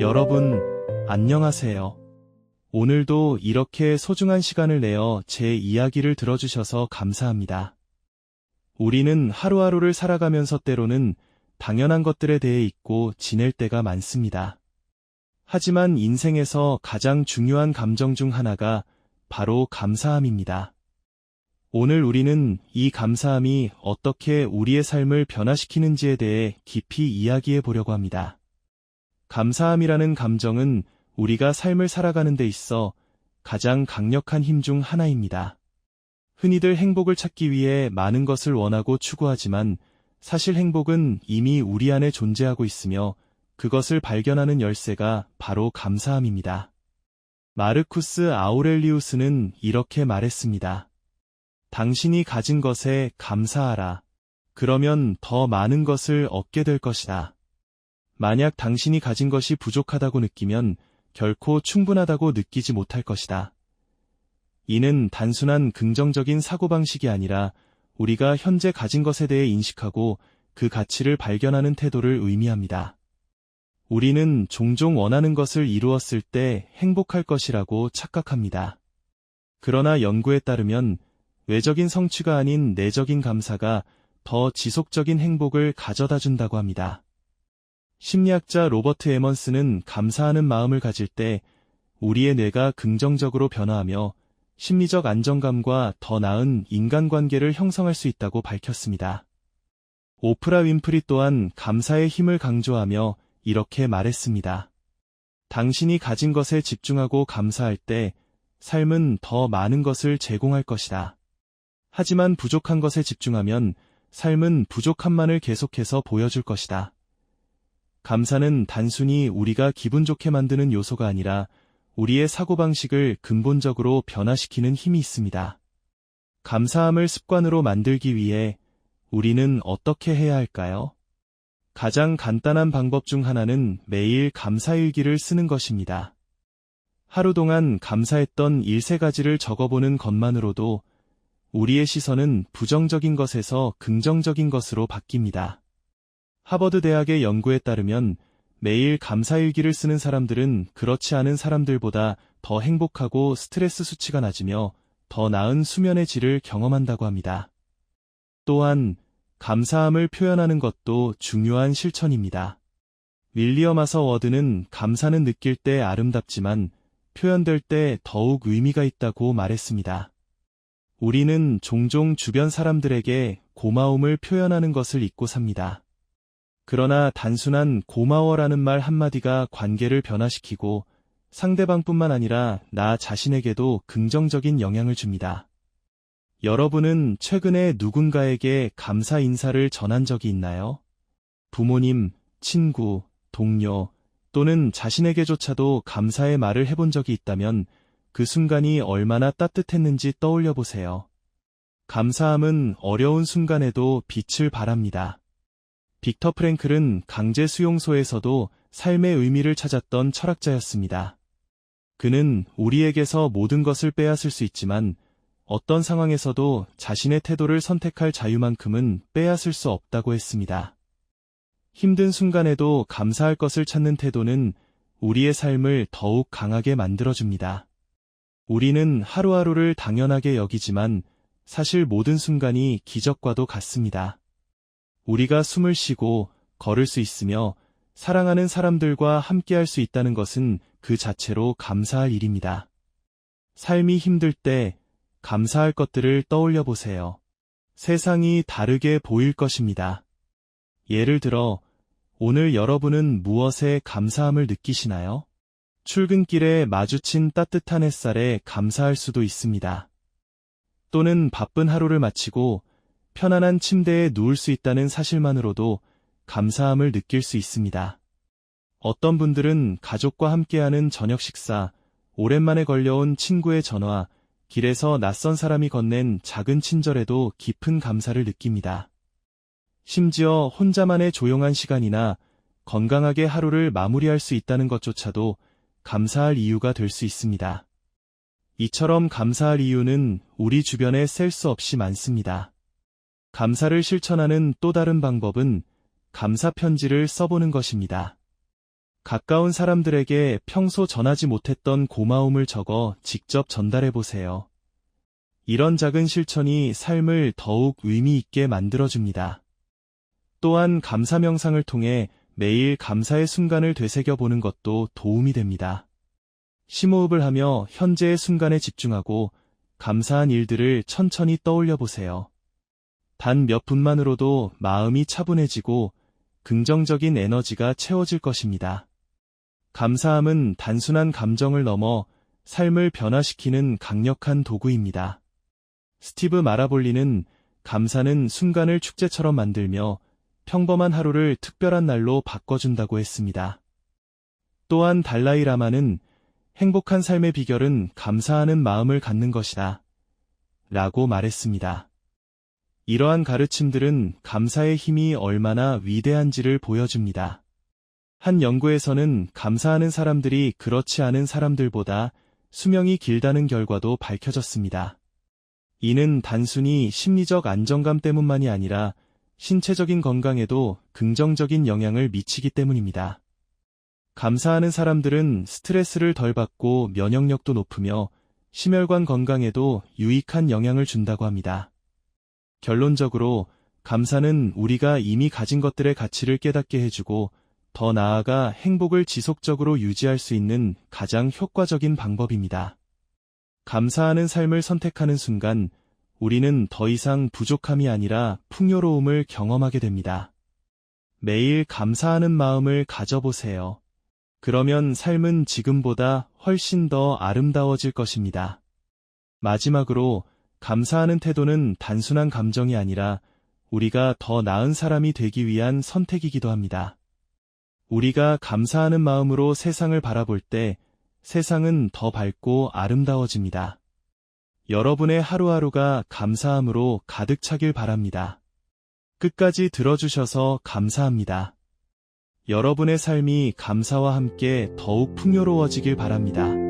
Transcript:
여러분, 안녕하세요. 오늘도 이렇게 소중한 시간을 내어 제 이야기를 들어주셔서 감사합니다. 우리는 하루하루를 살아가면서 때로는 당연한 것들에 대해 잊고 지낼 때가 많습니다. 하지만 인생에서 가장 중요한 감정 중 하나가 바로 감사함입니다. 오늘 우리는 이 감사함이 어떻게 우리의 삶을 변화시키는지에 대해 깊이 이야기해 보려고 합니다. 감사함이라는 감정은 우리가 삶을 살아가는 데 있어 가장 강력한 힘 중 하나입니다. 흔히들 행복을 찾기 위해 많은 것을 원하고 추구하지만 사실 행복은 이미 우리 안에 존재하고 있으며 그것을 발견하는 열쇠가 바로 감사함입니다. 마르쿠스 아우렐리우스는 이렇게 말했습니다. 당신이 가진 것에 감사하라. 그러면 더 많은 것을 얻게 될 것이다. 만약 당신이 가진 것이 부족하다고 느끼면 결코 충분하다고 느끼지 못할 것이다. 이는 단순한 긍정적인 사고방식이 아니라 우리가 현재 가진 것에 대해 인식하고 그 가치를 발견하는 태도를 의미합니다. 우리는 종종 원하는 것을 이루었을 때 행복할 것이라고 착각합니다. 그러나 연구에 따르면 외적인 성취가 아닌 내적인 감사가 더 지속적인 행복을 가져다 준다고 합니다. 심리학자 로버트 에먼스는 감사하는 마음을 가질 때 우리의 뇌가 긍정적으로 변화하며 심리적 안정감과 더 나은 인간관계를 형성할 수 있다고 밝혔습니다. 오프라 윈프리 또한 감사의 힘을 강조하며 이렇게 말했습니다. 당신이 가진 것에 집중하고 감사할 때 삶은 더 많은 것을 제공할 것이다. 하지만 부족한 것에 집중하면 삶은 부족함만을 계속해서 보여줄 것이다. 감사는 단순히 우리가 기분 좋게 만드는 요소가 아니라 우리의 사고방식을 근본적으로 변화시키는 힘이 있습니다. 감사함을 습관으로 만들기 위해 우리는 어떻게 해야 할까요? 가장 간단한 방법 중 하나는 매일 감사일기를 쓰는 것입니다. 하루 동안 감사했던 1~3가지를 적어보는 것만으로도 우리의 시선은 부정적인 것에서 긍정적인 것으로 바뀝니다. 하버드 대학의 연구에 따르면 매일 감사일기를 쓰는 사람들은 그렇지 않은 사람들보다 더 행복하고 스트레스 수치가 낮으며 더 나은 수면의 질을 경험한다고 합니다. 또한 감사함을 표현하는 것도 중요한 실천입니다. 윌리엄 아서 워드는 감사는 느낄 때 아름답지만 표현될 때 더욱 의미가 있다고 말했습니다. 우리는 종종 주변 사람들에게 고마움을 표현하는 것을 잊고 삽니다. 그러나 단순한 고마워라는 말 한마디가 관계를 변화시키고 상대방뿐만 아니라 나 자신에게도 긍정적인 영향을 줍니다. 여러분은 최근에 누군가에게 감사 인사를 전한 적이 있나요? 부모님, 친구, 동료 또는 자신에게조차도 감사의 말을 해본 적이 있다면 그 순간이 얼마나 따뜻했는지 떠올려 보세요. 감사함은 어려운 순간에도 빛을 발합니다. 빅터 프랭클은 강제 수용소에서도 삶의 의미를 찾았던 철학자였습니다. 그는 우리에게서 모든 것을 빼앗을 수 있지만 어떤 상황에서도 자신의 태도를 선택할 자유만큼은 빼앗을 수 없다고 했습니다. 힘든 순간에도 감사할 것을 찾는 태도는 우리의 삶을 더욱 강하게 만들어줍니다. 우리는 하루하루를 당연하게 여기지만 사실 모든 순간이 기적과도 같습니다. 우리가 숨을 쉬고 걸을 수 있으며 사랑하는 사람들과 함께할 수 있다는 것은 그 자체로 감사할 일입니다. 삶이 힘들 때 감사할 것들을 떠올려 보세요. 세상이 다르게 보일 것입니다. 예를 들어 오늘 여러분은 무엇에 감사함을 느끼시나요? 출근길에 마주친 따뜻한 햇살에 감사할 수도 있습니다. 또는 바쁜 하루를 마치고 편안한 침대에 누울 수 있다는 사실만으로도 감사함을 느낄 수 있습니다. 어떤 분들은 가족과 함께하는 저녁 식사, 오랜만에 걸려온 친구의 전화, 길에서 낯선 사람이 건넨 작은 친절에도 깊은 감사를 느낍니다. 심지어 혼자만의 조용한 시간이나 건강하게 하루를 마무리할 수 있다는 것조차도 감사할 이유가 될 수 있습니다. 이처럼 감사할 이유는 우리 주변에 셀 수 없이 많습니다. 감사를 실천하는 또 다른 방법은 감사 편지를 써보는 것입니다. 가까운 사람들에게 평소 전하지 못했던 고마움을 적어 직접 전달해 보세요. 이런 작은 실천이 삶을 더욱 의미 있게 만들어줍니다. 또한 감사 명상을 통해 매일 감사의 순간을 되새겨 보는 것도 도움이 됩니다. 심호흡을 하며 현재의 순간에 집중하고 감사한 일들을 천천히 떠올려 보세요. 단 몇 분만으로도 마음이 차분해지고 긍정적인 에너지가 채워질 것입니다. 감사함은 단순한 감정을 넘어 삶을 변화시키는 강력한 도구입니다. 스티브 마라볼리는 감사는 순간을 축제처럼 만들며 평범한 하루를 특별한 날로 바꿔준다고 했습니다. 또한 달라이 라마는 행복한 삶의 비결은 감사하는 마음을 갖는 것이다 라고 말했습니다. 이러한 가르침들은 감사의 힘이 얼마나 위대한지를 보여줍니다. 한 연구에서는 감사하는 사람들이 그렇지 않은 사람들보다 수명이 길다는 결과도 밝혀졌습니다. 이는 단순히 심리적 안정감 때문만이 아니라 신체적인 건강에도 긍정적인 영향을 미치기 때문입니다. 감사하는 사람들은 스트레스를 덜 받고 면역력도 높으며 심혈관 건강에도 유익한 영향을 준다고 합니다. 결론적으로 감사는 우리가 이미 가진 것들의 가치를 깨닫게 해주고 더 나아가 행복을 지속적으로 유지할 수 있는 가장 효과적인 방법입니다. 감사하는 삶을 선택하는 순간 우리는 더 이상 부족함이 아니라 풍요로움을 경험하게 됩니다. 매일 감사하는 마음을 가져보세요. 그러면 삶은 지금보다 훨씬 더 아름다워질 것입니다. 마지막으로 감사하는 태도는 단순한 감정이 아니라 우리가 더 나은 사람이 되기 위한 선택이기도 합니다. 우리가 감사하는 마음으로 세상을 바라볼 때 세상은 더 밝고 아름다워집니다. 여러분의 하루하루가 감사함으로 가득 차길 바랍니다. 끝까지 들어주셔서 감사합니다. 여러분의 삶이 감사와 함께 더욱 풍요로워지길 바랍니다.